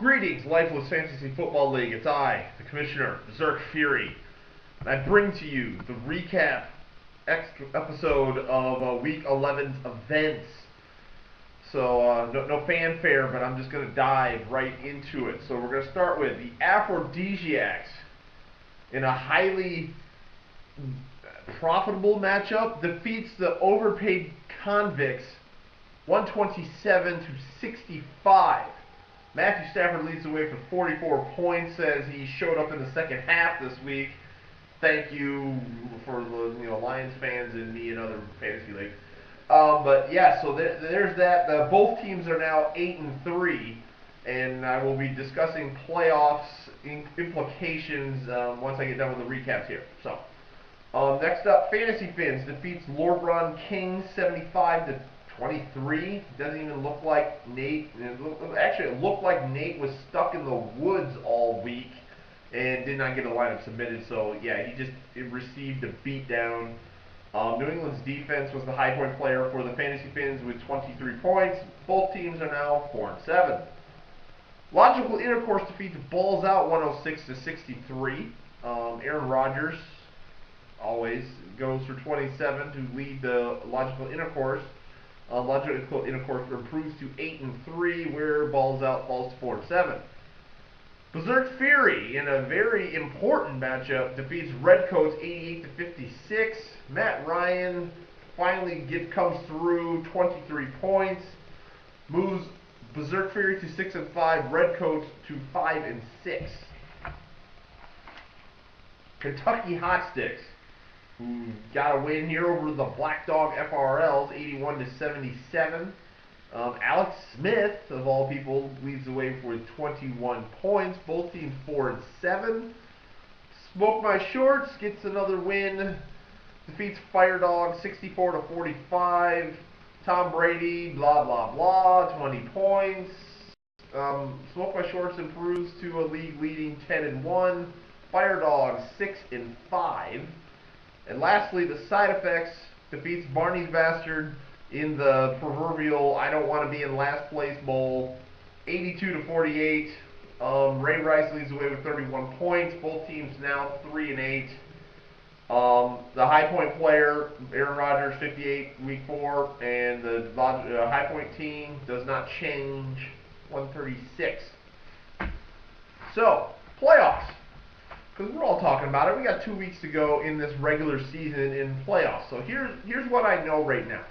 Greetings, Lifeless Fantasy Football League. It's I, the Commissioner, Berserk Fury. And I bring to you the recap episode of Week 11's events. So, no fanfare, but I'm just going to dive right into it. So we're going to start with the Aphrodisiacs in a highly profitable matchup. Defeats the overpaid Convicts 127 to 65. Matthew Stafford leads the way for 44 points as he showed up in the second half this week. Thank you for the Lions fans and me and other fantasy leagues. But yeah, so there's that. Both teams are now 8-3, and I will be discussing playoffs implications once I get done with the recaps here. So next up, Fantasy Fins defeats Lord Ron King 75 to 23. Doesn't even look like Nate. Actually, it looked like Nate was stuck in the woods all week and did not get a lineup submitted. So yeah, he just received a beatdown. New England's defense was the high point player for the Fantasy Fins with 23 points. Both teams are now 4-7. Logical Intercourse defeats Balls Out 106 to 63. Aaron Rodgers always goes for 27 to lead the Logical Intercourse. Logical Intercourse improves to 8-3, where Balls Out falls to 4-7. Berserk Fury, in a very important matchup, defeats Redcoats 88 to 56. Matt Ryan finally comes through, 23 points, moves Berserk Fury to 6-5, Redcoats to 5-6. Kentucky Hot Sticks, who got a win here over the Black Dog FRLs, 81 to 77. Alex Smith, of all people, leads the way with 21 points. Both teams 4-7. Smoke My Shorts gets another win. Defeats Fire Dog 64 to 45. Tom Brady, blah blah blah, 20 points. Smoke My Shorts improves to a league leading 10-1. Fire Dog 6-5. And lastly, the Side Effects defeats Barney's Bastard in the proverbial I don't want to be in last place bowl, 82 to 48. Ray Rice leads the way with 31 points. Both teams now 3-8. The high point player, Aaron Rodgers, 58 week 4, and the high point team does not change, 136. So, playoffs. Because we're all talking about it. We got 2 weeks to go in this regular season in playoffs. So here's what I know right now.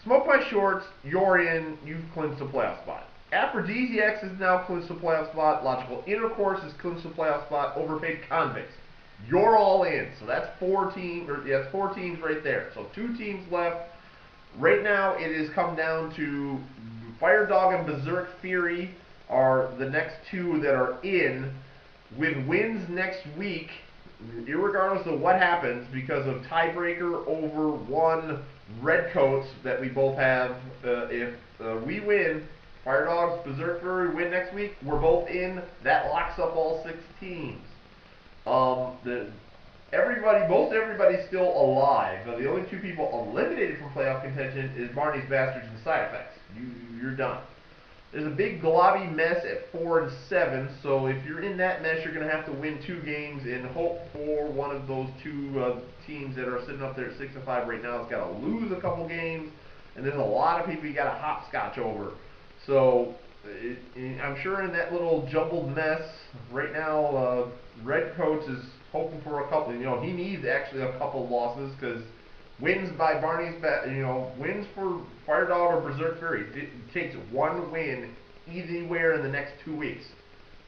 Smoke My Shorts, you're in. You've clinched a playoff spot. Aphrodisiacs is now clinched a playoff spot. Logical Intercourse is clinched a playoff spot. Overpaid Convicts, you're all in. So that's 4 teams. That's 4 teams right there. So 2 teams left. Right now, it has come down to Fire Dog and Berserk Fury are the next 2 that are in. With wins next week, irregardless of what happens, because of tiebreaker over 1 Redcoats that we both have, if we win, Fire Dogs, Berserk Fury win next week, we're both in. That locks up all 6 teams. Most everybody's still alive. The only 2 people eliminated from playoff contention is Barney's Bastards and Side Effects. You're done. There's a big globby mess at 4-7, so if you're in that mess, you're going to have to win 2 games and hope for one of those 2 teams that are sitting up there at 6-5 right now has got to lose a couple games, and there's a lot of people you got to hopscotch over. So I'm sure in that little jumbled mess right now, Redcoats is hoping for a couple. He needs actually a couple losses because wins by Barney's, wins for Fire Dog or Berserk Fury. It takes 1 win anywhere in the next 2 weeks.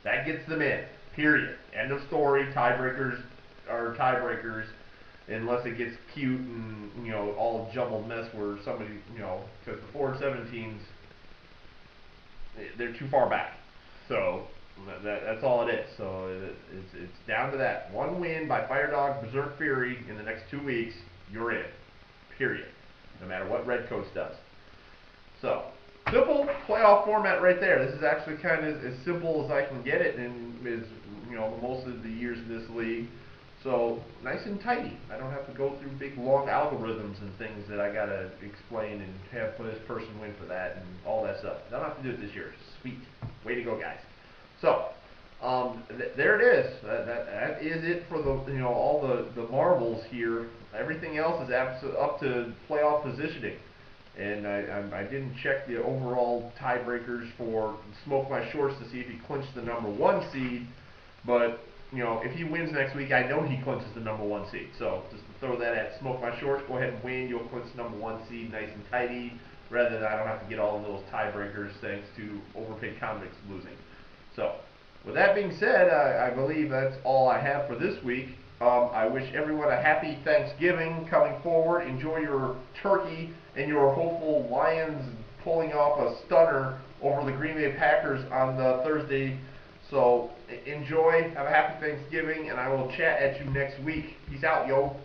That gets them in. Period. End of story. Tiebreakers are tiebreakers, unless it gets cute and all jumbled mess where somebody because the 4-7 teams, they're too far back. So that's all it is. So it's down to that 1 win by Fire Dog, Berserk Fury in the next 2 weeks. You're in. Period. No matter what Redcoats does. So, simple playoff format right there. This is actually kind of as simple as I can get it, and is most of the years in this league. So nice and tidy. I don't have to go through big long algorithms and things that I gotta explain and have this person win for that and all that stuff. I don't have to do it this year. Sweet. Way to go, guys. So there it is. That is it for the all the marbles here. Everything else is up to playoff positioning. And I didn't check the overall tiebreakers for Smoke My Shorts to see if he clinched the #1 seed, but if he wins next week, I know he clinches the #1 seed. So just to throw that at Smoke My Shorts, go ahead and win. You'll clinch the #1 seed nice and tidy, rather than I don't have to get all of those tiebreakers thanks to overpaid convicts losing. So with that being said, I believe that's all I have for this week. I wish everyone a happy Thanksgiving coming forward. Enjoy your turkey and your hopeful Lions pulling off a stunner over the Green Bay Packers on the Thursday. So enjoy, have a happy Thanksgiving, and I will chat at you next week. Peace out, yo.